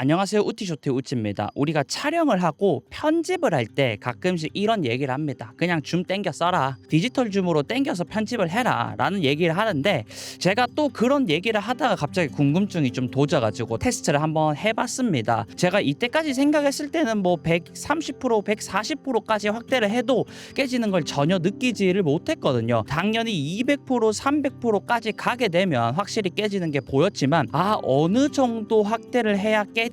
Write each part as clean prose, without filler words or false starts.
안녕하세요. 우티쇼트의 우찌입니다. 우리가 촬영을 하고 편집을 할 때 가끔씩 이런 얘기를 합니다. 그냥 줌 땡겨 써라. 디지털 줌으로 땡겨서 편집을 해라 라는 얘기를 하는데, 제가 또 그런 얘기를 하다가 갑자기 궁금증이 좀 도져가지고 테스트를 한번 해봤습니다. 제가 이때까지 생각했을 때는 뭐 130%, 140%까지 확대를 해도 깨지는 걸 전혀 느끼지를 못했거든요. 당연히 200%, 300%까지 가게 되면 확실히 깨지는 게 보였지만, 어느 정도 확대를 해야 깨지는지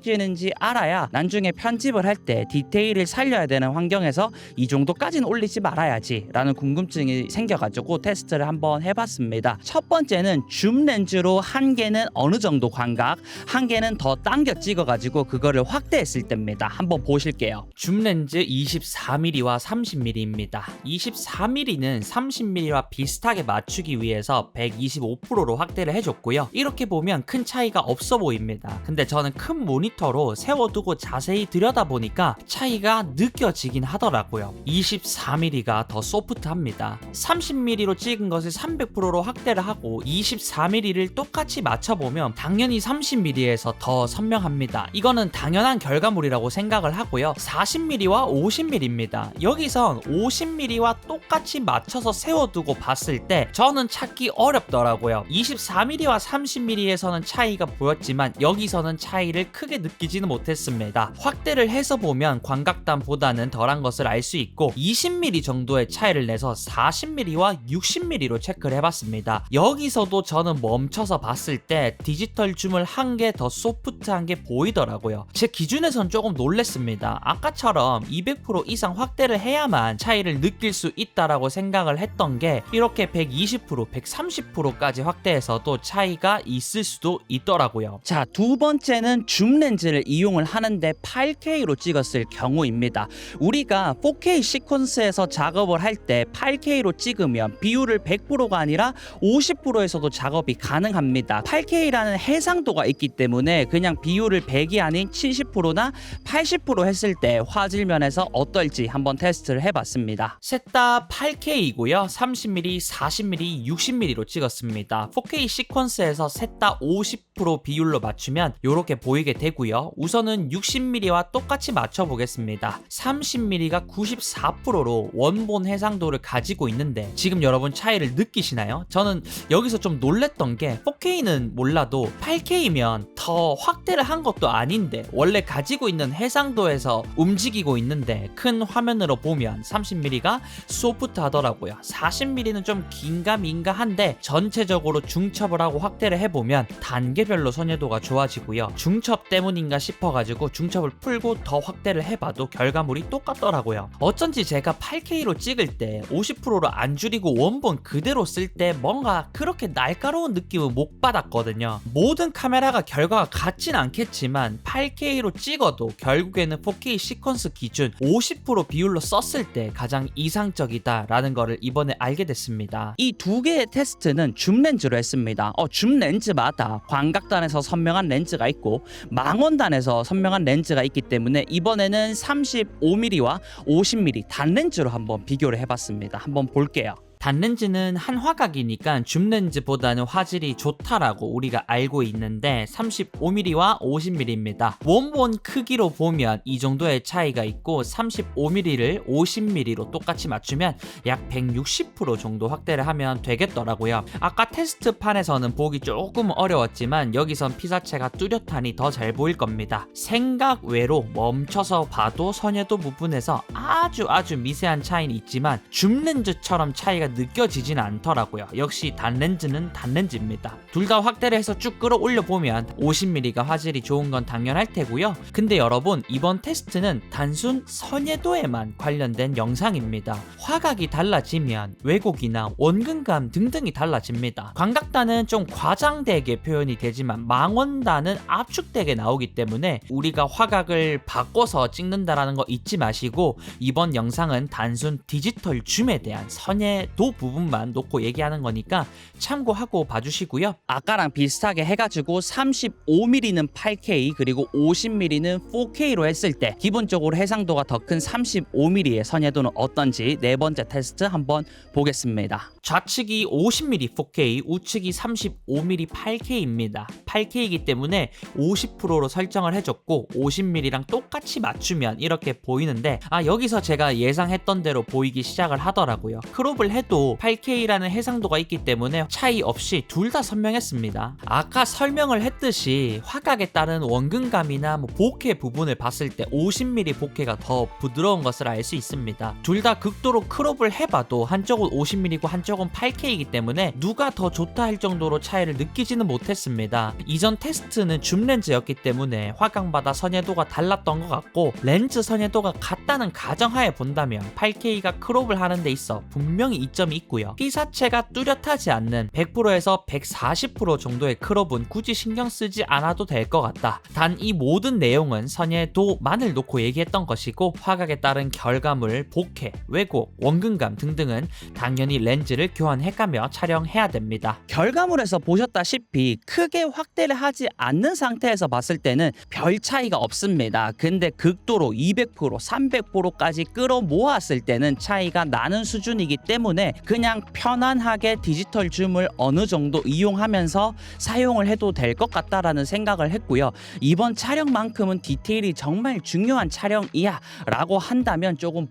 알아야 나중에 편집을 할 때 디테일을 살려야 되는 환경에서 이 정도까지는 올리지 말아야지 라는 궁금증이 생겨가지고 테스트를 한번 해봤습니다. 첫 번째는 줌 렌즈로 한 개는 어느 정도 광각, 한 개는 더 당겨 찍어가지고 그거를 확대했을 때입니다. 한번 보실게요. 줌 렌즈 24mm와 30mm입니다. 24mm는 30mm와 비슷하게 맞추기 위해서 125%로 확대를 해줬고요. 이렇게 보면 큰 차이가 없어 보입니다. 근데 저는 큰 모니터로 세워두고 자세히 들여다보니까 차이가 느껴지긴 하더라고요. 24mm가 더 소프트합니다. 30mm로 찍은 것을 300%로 확대를 하고 24mm를 똑같이 맞춰보면 당연히 30mm에서 더 선명합니다. 이거는 당연한 결과물이라고 생각을 하고요. 40mm와 50mm입니다. 여기선 50mm와 똑같이 맞춰서 세워두고 봤을 때 저는 찾기 어렵더라고요. 24mm와 30mm에서는 차이가 보였지만 여기서는 차이를 크게 느끼지는 못했습니다. 확대를 해서 보면 광각단보다는 덜한 것을 알 수 있고 20mm 정도의 차이를 내서 40mm와 60mm로 체크를 해봤습니다. 여기서도 저는 멈춰서 봤을 때 디지털 줌을 한 개 더 소프트한 게 보이더라고요. 제 기준에선 조금 놀랬습니다. 아까처럼 200% 이상 확대를 해야만 차이를 느낄 수 있다라고 생각을 했던 게 이렇게 120%, 130%까지 확대해서도 차이가 있을 수도 있더라고요. 자, 두 번째는 줌 렌즈를 이용을 하는데 8K로 찍었을 경우입니다. 우리가 4K 시퀀스에서 작업을 할 때 8K로 찍으면 비율을 100%가 아니라 50%에서도 작업이 가능합니다. 8K라는 해상도가 있기 때문에 그냥 비율을 100이 아닌 70%나 80% 했을 때 화질 면에서 어떨지 한번 테스트를 해봤습니다. 셋 다 8K이고요. 30mm, 40mm, 60mm로 찍었습니다. 4K 시퀀스에서 셋 다 50% 비율로 맞추면 이렇게 보이게 되고요. 우선은 60mm와 똑같이 맞춰보겠습니다. 30mm가 94%로 원본 해상도를 가지고 있는데 지금 여러분 차이를 느끼시나요? 저는 여기서 좀 놀랬던 게 4K는 몰라도 8K면 더 확대를 한 것도 아닌데 원래 가지고 있는 해상도에서 움직이고 있는데 큰 화면으로 보면 30mm가 소프트 하더라고요. 40mm는 좀 긴가민가한데 전체적으로 중첩을 하고 확대를 해보면 단계별로 선회도가 좋아지고요. 중첩 때문인가 싶어가지고 중첩을 풀고 더 확대를 해봐도 결과물이 똑같더라고요. 어쩐지 제가 8K로 찍을 때 50%로 안 줄이고 원본 그대로 쓸 때 뭔가 그렇게 날카로운 느낌을 못 받았거든요. 모든 카메라가 결과가 같진 않겠지만 8K로 찍어도 결국에는 4K 시퀀스 기준 50% 비율로 썼을 때 가장 이상적이다라는 거를 이번에 알게 됐습니다. 이 두 개의 테스트는 줌 렌즈로 했습니다. 줌 렌즈마다 광각단에서 선명한 렌즈가 있고 망원단에서 선명한 렌즈가 있기 때문에 이번에는 35mm와 50mm 단렌즈로 한번 비교를 해봤습니다. 한번 볼게요. 단렌즈는 한 화각이니까 줌렌즈보다는 화질이 좋다라고 우리가 알고 있는데 35mm와 50mm입니다. 원본 크기로 보면 이 정도의 차이가 있고 35mm를 50mm로 똑같이 맞추면 약 160% 정도 확대를 하면 되겠더라고요. 아까 테스트판에서는 보기 조금 어려웠지만 여기선 피사체가 뚜렷하니 더 잘 보일 겁니다. 생각 외로 멈춰서 봐도 선회도 부분에서 아주 미세한 차이는 있지만 줌렌즈처럼 차이가 느껴지진 않더라고요. 역시 단렌즈는 단렌즈입니다. 둘 다 확대를 해서 쭉 끌어올려 보면 50mm가 화질이 좋은 건 당연할 테고요. 근데 여러분, 이번 테스트는 단순 선회도에만 관련된 영상입니다. 화각이 달라지면 왜곡이나 원근감 등등이 달라집니다. 광각단은 좀 과장되게 표현이 되지만 망원단은 압축되게 나오기 때문에 우리가 화각을 바꿔서 찍는다라는 거 잊지 마시고 이번 영상은 단순 디지털 줌에 대한 선회도 도 부분만 놓고 얘기하는 거니까 참고하고 봐주시고요. 아까랑 비슷하게 해가지고 35mm는 8K 그리고 50mm는 4K로 했을 때 기본적으로 해상도가 더 큰 35mm의 선예도는 어떤지 네 번째 테스트 한번 보겠습니다. 좌측이 50mm 4K, 우측이 35mm 8K입니다. 8K이기 때문에 50%로 설정을 해줬고 50mm랑 똑같이 맞추면 이렇게 보이는데 여기서 제가 예상했던 대로 보이기 시작을 하더라고요. 크롭을 해도 8K라는 해상도가 있기 때문에 차이 없이 둘 다 선명했습니다. 아까 설명을 했듯이 화각에 따른 원근감이나 보케 부분을 봤을 때 50mm 보케가 더 부드러운 것을 알 수 있습니다. 둘 다 극도로 크롭을 해봐도 한쪽은 50mm고 한쪽은 8K이기 때문에 누가 더 좋다 할 정도로 차이를 느끼지는 못했습니다. 이전 테스트는 줌 렌즈였기 때문에 화각마다 선예도가 달랐던 것 같고 렌즈 선예도가 같다는 가정하에 본다면 8K가 크롭을 하는 데 있어 분명히 이점이 있고요. 피사체가 뚜렷하지 않는 100%에서 140% 정도의 크롭은 굳이 신경 쓰지 않아도 될 것 같다. 단 이 모든 내용은 선예도만을 놓고 얘기했던 것이고 화각에 따른 결과물, 보케, 왜곡, 원근감 등등은 당연히 렌즈를 교환해가며 촬영해야 됩니다. 결과물에서 보셨다시피 크게 확대를 하지 않는 상태에서 봤을 때는 별 차이가 없습니다. 근데 극도로 200%, 300%까지 끌어모았을 때는 차이가 나는 수준이기 때문에 그냥 편안하게 디지털 줌을 어느 정도 이용하면서 사용을 해도 될 것 같다라는 생각을 했고요. 이번 촬영만큼은 디테일이 정말 중요한 촬영이야 라고 한다면 조금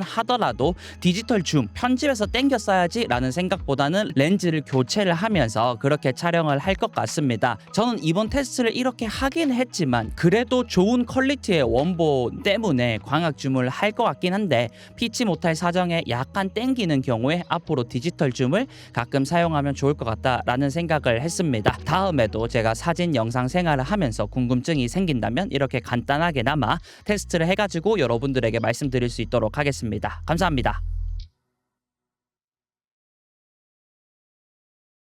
불편하더라도 디지털 줌 편집해서 땡겼어야지 라는 생각보다는 렌즈를 교체를 하면서 그렇게 촬영을 할 것 같습니다. 저는 이번 테스트를 이렇게 하긴 했지만 그래도 좋은 퀄리티의 원본 때문에 광학 줌을 할 것 같긴 한데 피치 못할 사정에 약간 땡기는 경우에 앞으로 디지털 줌을 가끔 사용하면 좋을 것 같다라는 생각을 했습니다. 다음에도 제가 사진 영상 생활을 하면서 궁금증이 생긴다면 이렇게 간단하게나마 테스트를 해가지고 여러분들에게 말씀드릴 수 있도록 하겠습니다. 감사합니다.